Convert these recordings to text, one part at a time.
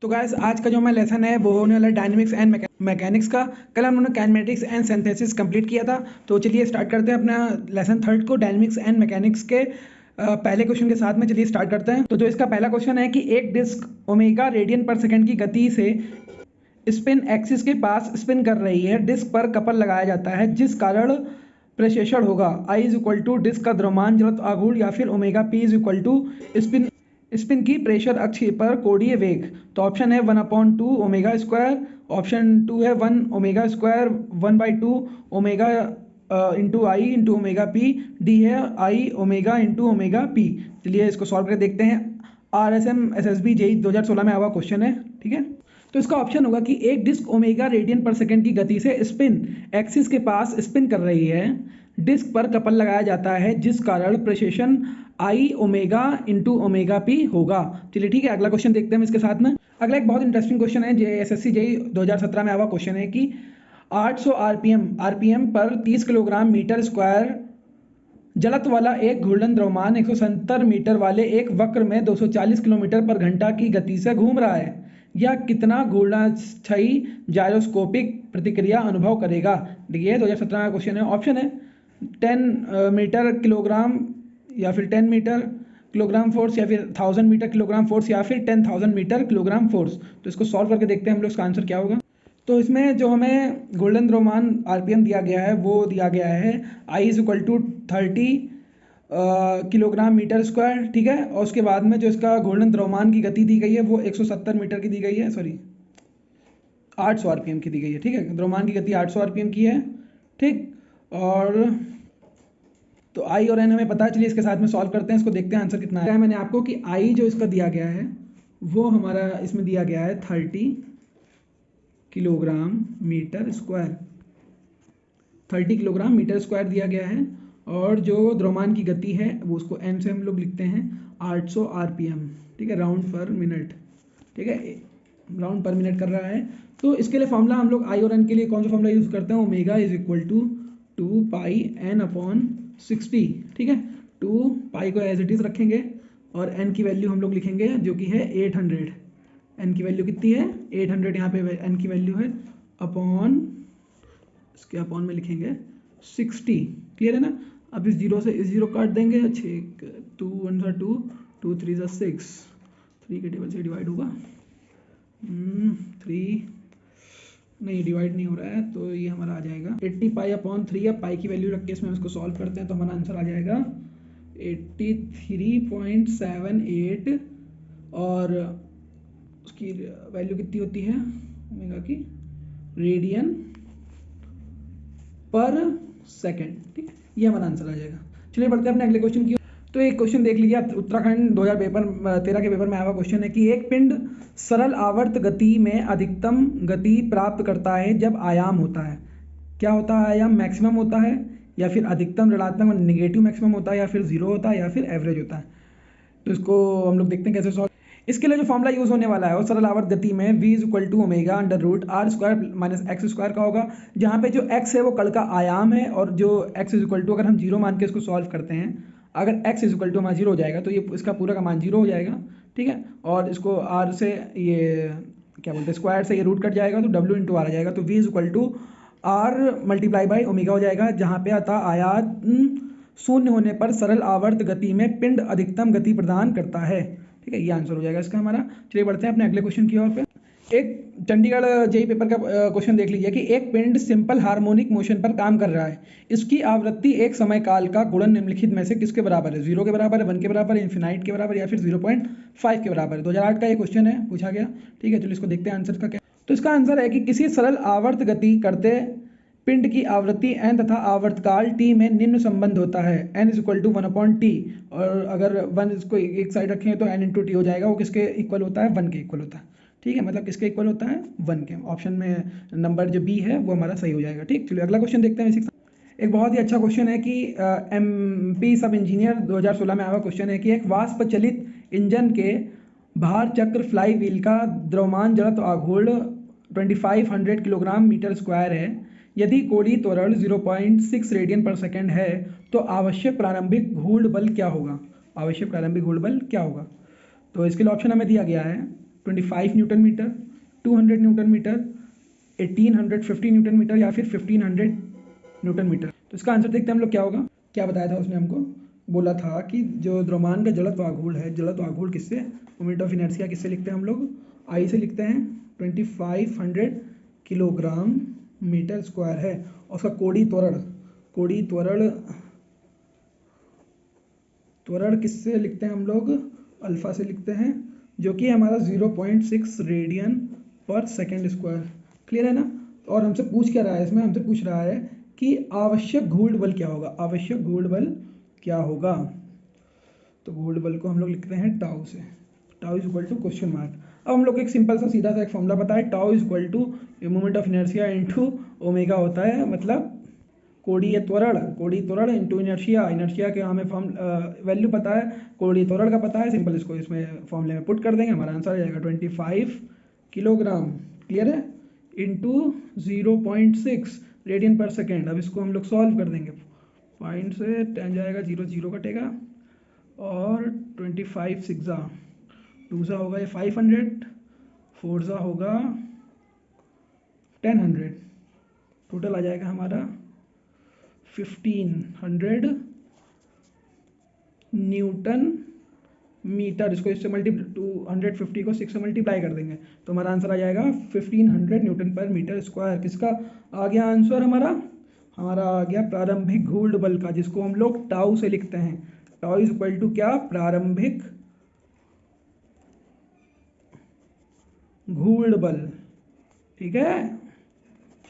तो गाइस आज का जो हमारा लेसन है वो होने वाला है डायनेमिक्स एंड मैकेनिक्स का। कल हमने काइनेमेटिक्स एंड सिंथेसिस कंप्लीट किया था। तो चलिए स्टार्ट करते हैं अपना लेसन थर्ड को डायनेमिक्स एंड मैकेनिक्स के पहले क्वेश्चन के साथ में। चलिए स्टार्ट करते हैं। तो जो इसका पहला क्वेश्चन है कि एक डिस्क ओमेगा रेडियन पर सेकंड की गति से स्पिन एक्सिस के पास स्पिन कर रही है। डिस्क पर कपल लगाया जाता है जिस कारण प्रेशेषण होगा। I is equal to disc का द्रव्यमान जड़त्व आघूर्ण या फिर omega P is equal to spin की प्रेशर अक्ष पर कोणीय वेग। तो ऑप्शन है 1/2 ओमेगा स्क्वायर, ऑप्शन 2 है 1 ओमेगा स्क्वायर 1/2 ओमेगा इंटू आई इंटू ओमेगा पी, डी है आई ओमेगा इंटू ओमेगा पी। चलिए इसको सॉल्व करके देखते हैं। RSM SSB JEE 2016 में आया क्वेश्चन है, ठीक है। तो इसका ऑप्शन होगा कि एक डिस्क ओमेगा रेडियन पर सेकंड की गति से स्पिन एक्सिस के पास स्पिन कर रही है। डिस्क पर कपल लगाया जाता है जिस कारण प्रेशेषण आई ओमेगा इंटू ओमेगा पी होगा। चलिए ठीक है, अगला क्वेश्चन देखते हैं इसके साथ में। अगला एक बहुत इंटरेस्टिंग क्वेश्चन है, SSC JEE 2017 में आया क्वेश्चन है कि 800 आरपीएम पर 30 किलोग्राम मीटर स्क्वायर जड़त्व वाला एक घूर्णन द्रव्यमान 170 मीटर वाले एक वक्र में 240 किलोमीटर पर घंटा की गति से घूम रहा है। यह कितना घूर्णाक्षयी जायरोस्कोपिक प्रतिक्रिया अनुभव करेगा। देखिए 2017 का क्वेश्चन है। ऑप्शन है 10 मीटर किलोग्राम या फिर 10 मीटर किलोग्राम फोर्स या फिर 1000 मीटर किलोग्राम फोर्स या फिर 10,000 मीटर किलोग्राम फोर्स। तो इसको सॉल्व करके देखते हैं हम लोग इसका आंसर क्या होगा। तो इसमें जो हमें गोल्डन द्रव्यमान आरपीएम दिया गया है वो दिया गया है I is equal to 30 kilogram metre square, ठीक है। और उसके बाद में जो इसका घूर्णन द्रव्यमान की गति दी गई है वो 170 मीटर की दी गई है, सॉरी 800 आरपीएम की दी गई है, ठीक है। द्रव्यमान की गति 800 आरपीएम की है, ठीक। और तो आई और एन हमें पता है। चलिए इसके साथ में सॉल्व करते हैं, इसको देखते हैं आंसर कितना है। मैंने आपको कि आई जो इसका दिया गया है वो हमारा इसमें दिया गया है 30 kilogram metre square, 30 kilogram metre square दिया गया है। और जो द्रव्यमान की गति है वो उसको एन से हम लोग लिखते हैं 800 आरपीएम, ठीक है, राउंड पर मिनट, ठीक है, राउंड पर मिनट कर रहा है। तो इसके लिए फॉर्मूला हम लोग आई और एन के लिए कौन सा फॉर्मूला यूज़ करते हैं, omega is equal to 2 pi N upon 60, ठीक है। 2 पाई को एज इट इज़ रखेंगे और एन की वैल्यू हम लोग लिखेंगे जो कि है 800। एन की वैल्यू कितनी है 800, यहाँ पे एन की वैल्यू है अपॉन, इसके अपॉन में लिखेंगे 60, क्लियर है ना। अब इस जीरो से इस जीरो काट देंगे, 6 2 1 2 2 3 6, 3 के टेबल से डिवाइड होगा, 3 नहीं डिवाइड नहीं हो रहा है, तो ये हमारा आ जाएगा 80 पाई अपॉन 3। अब पाई की वैल्यू रख के इसमें इसको सॉल्व करते हैं तो हमारा आंसर आ जाएगा 83.78 और उसकी वैल्यू कितनी होती है ओमेगा की, रेडियन पर सेकंड, ठीक है। ये हमारा आंसर आ जाएगा। चलिए बढ़ते हैं अपने अगले क्वेश्चन की। तो एक क्वेश्चन देख लीजिए, उत्तराखंड 2013 के पेपर में आया क्वेश्चन है कि एक पिंड सरल आवर्त गति में अधिकतम गति प्राप्त करता है जब आयाम होता है। क्या होता है आयाम, मैक्सिमम होता है या फिर अधिकतम ऋणात्मक नेगेटिव मैक्सिमम होता है या फिर जीरो होता है या फिर एवरेज होता है। तो इसको हम लोग देखते हैं कैसे सॉल्व। इसके लिए जो फॉर्मूला यूज होने वाला है वो सरल आवर्त गति में v is equal to omega under root r square minus X square का होगा, जहाँ पे जो x है वो कण का आयाम है और जो x इज इक्वल टू अगर हम जीरो मान के इसको सॉल्व करते हैं, अगर x इज इक्वल टू हमारा जीरो हो जाएगा तो ये इसका पूरा का मान जीरो हो जाएगा, ठीक है। और इसको r से ये क्या बोलते हैं स्क्वायर से ये रूट कट जाएगा तो w इंटू आर आ जाएगा। तो v is equal to r multiply by omega हो जाएगा, जहाँ पे आता आयात शून्य होने पर सरल आवर्त गति में पिंड अधिकतम गति प्रदान करता है, ठीक है। ये आंसर हो जाएगा इसका हमारा। चलिए बढ़ते हैं अपने अगले क्वेश्चन की ओर पे। एक चंडीगढ़ JEE पेपर का क्वेश्चन देख लीजिए कि एक पिंड सिंपल हार्मोनिक मोशन पर काम कर रहा है। इसकी आवृत्ति एक समय काल का गुणन निम्नलिखित में से किसके बराबर है, 0 के बराबर है, 1 के बराबर है, इन्फिनाइट के बराबर या फिर 0.5 के बराबर है। 2008 का ये क्वेश्चन है, पूछा गया, ठीक है। चलिए इसको देखते हैं आंसर का क्या। तो इसका आंसर है कि किसी सरल आवर्त गति करते पिंड की आवृत्ति n तथा आवर्तकाल t में निम्न संबंध होता है, n is equal to 1/t। और अगर 1 इसको एक साइड रखें तो n इंटू टी हो जाएगा, वो किसके इक्वल होता है, 1 के इक्वल होता है, ठीक है। मतलब किसके इक्वल होता है, 1 के। ऑप्शन में नंबर जो बी है वो हमारा सही हो जाएगा, ठीक। चलिए अगला क्वेश्चन देखते हैं। एक बहुत ही अच्छा क्वेश्चन है कि MP सब इंजीनियर 2016 में आया क्वेश्चन है कि एक वाष्प चलित इंजन के भार चक्र फ्लाई व्हील का द्रव्यमान जड़त्व आघूर्ण 2500 किलोग्राम मीटर स्क्वायर है। यदि कोणीय त्वरण 0.6 रेडियन पर सेकंड है तो आवश्यक प्रारंभिक घूर्ण बल क्या होगा, आवश्यक प्रारंभिक घूर्ण बल क्या होगा। तो इसके लिए ऑप्शन हमें दिया गया है 25 newton metre, 200 newton metre, 1850 newton metre या फिर 1500 न्यूटन मीटर। तो इसका आंसर देखते हैं हम लोग क्या होगा। क्या बताया था उसने हमको, बोला था कि जो द्रव्यमान का जड़त्व आघूर्ण है, जड़त्व आघूर्ण किससे, मोमेंट ऑफ इनर्शिया किससे लिखते हैं हम लोग, आई से लिखते हैं। 2500 किलोग्राम मीटर स्क्वायर है। और उसका कोणीय त्वरण किससे लिखते हैं हम लोग, अल्फा से लिखते हैं, जो कि हमारा 0.6 रेडियन पर सेकेंड स्क्वायर। क्लियर है ना। और हमसे पूछ क्या रहा है इसमें, हमसे पूछ रहा है कि आवश्यक घूर्ण बल क्या होगा, आवश्यक घूर्ण बल क्या होगा। तो घूर्ण बल को हम लोग लिखते हैं टाउ से, tau is equal to question mark. अब हम लोग एक सिंपल सा सीधा सा एक फॉर्मूला पता है, tau is equal to moment of inertia into omega होता है, मतलब कोणीय त्वरण इनटू इनर्शिया के हमें फॉर्म वैल्यू पता है, कोणीय त्वरण का पता है, सिंपल इसको इसमें फॉर्मूले में पुट कर देंगे, हमारा आंसर आ जाएगा 25 किलोग्राम। क्लियर है, इंटू 0.6 रेडियन पर सेकेंड। अब इसको हम लोग सॉल्व कर देंगे, पॉइंट से 10 जाएगा, 0 कटेगा, और 25 सिक्सा 2 सा होगा ये 500, 4 सा होगा 1000, टोटल आ जाएगा हमारा 1500 न्यूटन मीटर। इसको इससे 250 को 6 से मल्टीप्लाई कर देंगे तो हमारा आंसर आ जाएगा 1500 न्यूटन पर मीटर स्क्वायर। किसका आ गया आंसर हमारा आ गया प्रारंभिक घूर्ण बल का, जिसको हम लोग टाउ से लिखते हैं। टाउ इज इक्वल टू क्या, प्रारंभिक घूर्ण बल। ठीक है,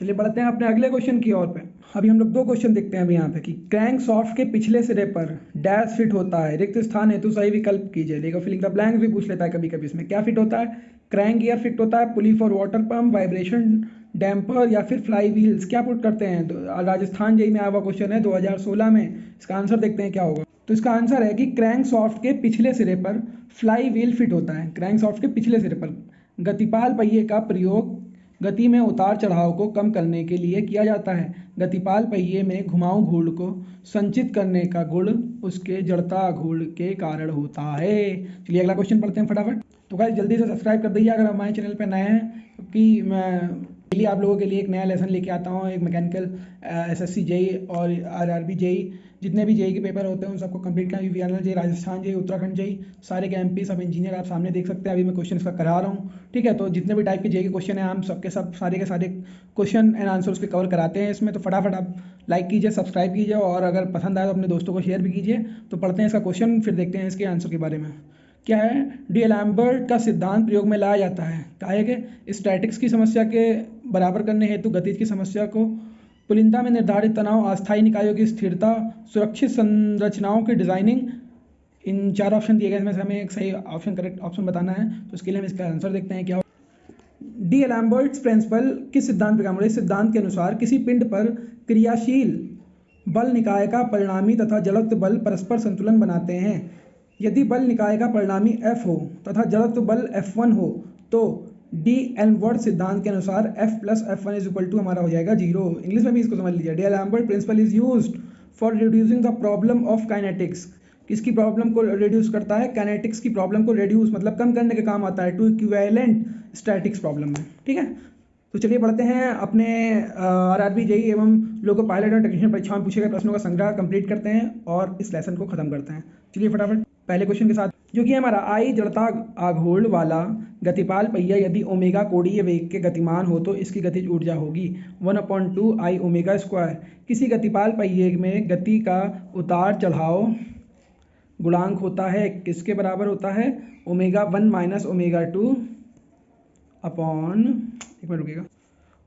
चलिए बढ़ते हैं अपने अगले क्वेश्चन की ओर पे। अभी हम लोग 2 क्वेश्चन देखते हैं अभी यहाँ पे कि क्रैंक सॉफ्ट के पिछले सिरे पर डैश फिट होता है, रिक्त स्थान हेतु सही विकल्प कीजिए। देखो फिलिंग द ब्लैंक्स भी पूछ लेता है कभी कभी। इसमें क्या फिट होता है, क्रैंक गियर फिट होता है, pulley for water pump, vibration damper या फिर फ्लाई व्हील्स। क्या पुट करते हैं, तो राजस्थान जेई में आया हुआ क्वेश्चन है 2016 में। इसका आंसर देखते हैं क्या होगा। तो इसका आंसर है कि क्रैंक सॉफ्ट के पिछले सिरे पर फ्लाई व्हील फिट होता है। क्रैंक सॉफ्ट के पिछले सिरे पर गतिपाल पहिए का प्रयोग गति में उतार चढ़ाव को कम करने के लिए किया जाता है। गतिपाल पहिए में घुमाऊ घूर्ण को संचित करने का गुण उसके जड़ता घूर्ण के कारण होता है। चलिए अगला क्वेश्चन पढ़ते हैं फटाफट। तो गाइस जल्दी से सब्सक्राइब कर दीजिए अगर हमारे चैनल पर नए हैं, क्योंकि मैं डेली आप लोगों के लिए एक नया लेसन लेके आता हूँ। एक मैकेनिकल एसएससी जेई और आरआरबी जेई, जितने भी जेई के पेपर होते हैं उन सबको कंप्लीट करा, VRL JE, Rajasthan JE, Uttarakhand JE, सारे के एमपी सब इंजीनियर आप सामने देख सकते हैं। अभी मैं क्वेश्चन इसका करा रहा हूँ। ठीक है, तो जितने भी टाइप के जेई के क्वेश्चन हैं हम सबके सब सारे के सारे क्वेश्चन एंड आंसर उसके कवर कराते हैं इसमें। तो फटाफट आप लाइक कीजिए, सब्सक्राइब कीजिए, और अगर पसंद आए तो अपने दोस्तों को शेयर भी कीजिए। तो पढ़ते हैं इसका क्वेश्चन, फिर देखते हैं इसके आंसर के बारे में। क्या है, डी-एलैम्बर्ट का सिद्धांत प्रयोग में लाया जाता है। काहे के स्टैटिक्स की समस्या के बराबर करने हेतु गतिज की समस्या को, पुलिंदा में निर्धारित तनाव, अस्थायी निकायों की स्थिरता, सुरक्षित संरचनाओं की डिजाइनिंग। इन 4 ऑप्शन दिए गए, इसमें से हमें एक सही ऑप्शन, करेक्ट ऑप्शन बताना है। तो उसके लिए हम इसका आंसर देखते हैं क्या। डी-एलैम्बर्ट्स प्रिंसिपल किस सिद्धांत पर काम करता है। इस सिद्धांत के अनुसार किसी पिंड पर क्रियाशील बल निकाय का परिणामी तथा जड़त्व बल परस्पर संतुलन बनाते हैं। यदि बल निकाय का परिणामी F हो तथा जड़त्व बल F1 हो तो डी-एलम्बर्ट सिद्धांत के अनुसार F plus F1 is equal to हमारा हो जाएगा 0। इंग्लिश में भी इसको समझ लीजिए। D'Alembert principle is used for reducing the problem of kinetics. किसकी प्रॉब्लम को रिड्यूस करता है, काइनेटिक्स की प्रॉब्लम को रिड्यूस मतलब कम करने के काम आता है, टू इक्विवेलेंट स्टैटिक्स प्रॉब्लम में। ठीक है, तो चलिए बढ़ते हैं अपने आरआरबी जेई एवं लोको पायलट और टेक्नीशियन परीक्षाओं में पूछे गए प्रश्नों का संग्रह कंप्लीट करते हैं और इस लेसन को खत्म करते हैं। चलिए फटाफट पहले क्वेश्चन के साथ, जो कि हमारा आई जड़ता आघूर्ण वाला गतिपाल पहिया यदि ओमेगा कोणीय वेग के गतिमान हो तो इसकी गतिज ऊर्जा होगी 1/2 आई ओमेगा स्क्वायर। किसी गतिपाल पहिए में गति का उतार चढ़ाव गुणांक होता है, किसके बराबर होता है, ओमेगा 1 माइनस ओमेगा 2 अपॉन, एक मिनट रुकिएगा,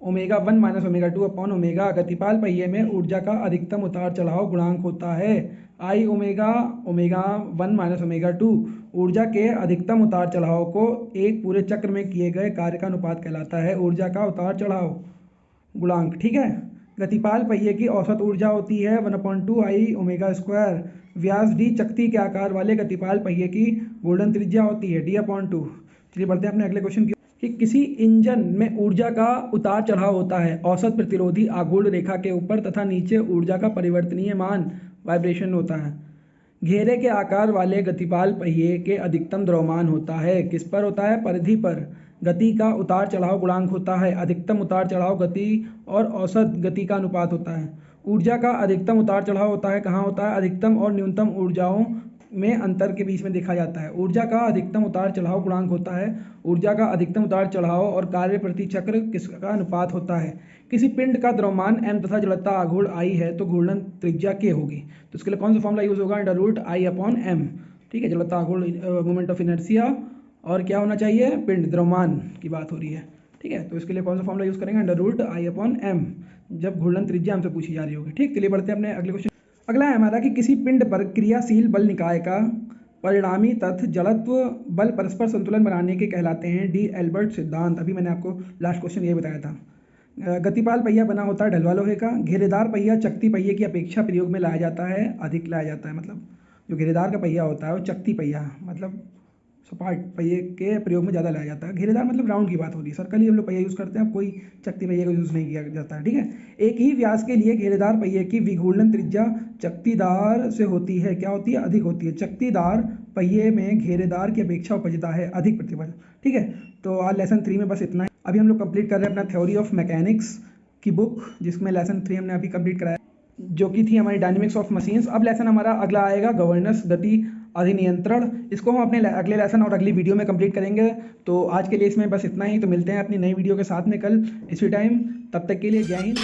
omega 1 minus omega 2 upon omega. गतिपाल पहिए में ऊर्जा का अधिकतम उतार चढ़ाव गुणांक होता है आई ओमेगा 1 माइनस ओमेगा 2। ऊर्जा के अधिकतम उतार चढ़ाव को एक पूरे चक्र में किए गए कार्य का अनुपात कहलाता है ऊर्जा का उतार चढ़ाव गुणांक। ठीक है, गतिपाल पहिए की औसत ऊर्जा होती है 1/2 आई ओमेगा स्क्वायर। व्यास डी चकती के आकार वाले गतिपाल पहिए की घूर्णन त्रिज्या होती है d/2। चलिए बढ़ते हैं अपने अगले क्वेश्चन की कि किसी इंजन में ऊर्जा का उतार चढ़ाव होता है औसत प्रतिरोधी आघूर्ण रेखा के ऊपर तथा नीचे ऊर्जा का परिवर्तनीय मान वाइब्रेशन होता है। घेरे के आकार वाले गतिपाल पहिए के अधिकतम द्रव्यमान होता है, किस पर होता है? परिधि पर। गति का उतार चढ़ाव गुणांक होता है, अधिकतम उतार चढ़ाव गति और औसत गति का अनुपात होता है। ऊर्जा का अधिकतम उतार चढ़ाव होता है, कहाँ होता है? अधिकतम और न्यूनतम ऊर्जाओं में अंतर के बीच में देखा जाता है। ऊर्जा का अधिकतम उतार चढ़ाव गुणांक होता है, ऊर्जा का अधिकतम उतार चढ़ाव और कार्य प्रति चक्र किसका अनुपात होता है? किसी पिंड का द्रव्यमान m तथा जड़ता आघूर्ण I है तो घूर्णन त्रिज्या k होगी, तो इसके लिए कौन सा फॉर्मूला यूज होगा? √I/m। ठीक है, जड़ता आघूर्ण मोमेंट ऑफ इनर्शिया, और क्या होना चाहिए? पिंड, द्रव्यमान की बात हो रही है। ठीक है, तो इसके लिए कौन सा फॉर्मूला यूज करेंगे? √I/m, जब घूर्णन त्रिज्या हमसे पूछी जा रही होगी। ठीक, चलिए बढ़ते हैं अपने अगले क्वेश्चन। अगला है हमारा कि किसी पिंड पर क्रियाशील बल निकाय का परिणामी तत्व जड़त्व बल परस्पर संतुलन बनाने के कहलाते हैं। डी एल्बर्ट सिद्धांत। अभी मैंने आपको लास्ट क्वेश्चन ये बताया था। गतिपाल पहिया बना होता है ढलवा लोहे का। घेरेदार पहिया चकती पहिए की अपेक्षा प्रयोग में लाया जाता है, अधिक लाया जाता है। मतलब जो घेरेदार का पहिया होता है वो चकती पहिया मतलब सपाट पहिए के प्रयोग में ज़्यादा लाया जाता है। घेरेदार मतलब राउंड की बात हो रही है, सर्कल ही हम लोग पहिया यूज़ करते हैं, कोई चकती पहिए का यूज़ नहीं किया जाता है। ठीक है, एक ही व्यास के लिए घेरेदार पहिए की विघूर्णन त्रिज्या चकतीदार से होती है, क्या होती है? अधिक होती है। चकतीदार पहिए में घेरेदार की अपेक्षा उपजता है अधिक प्रतिबल। ठीक है, तो आज लेसन 3 में बस इतना है। अभी हम लोग कंप्लीट कर रहे हैं अपना थ्योरी ऑफ मैकेनिक्स की बुक, जिसमें लेसन 3 हमने अभी कंप्लीट कराया, जो कि थी हमारी डायनेमिक्स ऑफ मशीन्स। अब लेसन हमारा अगला आएगा गवर्नेंस, गति अधिनियंत्रण। इसको हम अपने अगले लेसन और अगली वीडियो में कंप्लीट करेंगे। तो आज के लिए इसमें बस इतना ही। तो मिलते हैं अपनी नई वीडियो के साथ में कल इसी टाइम। तब तक के लिए जय हिंद।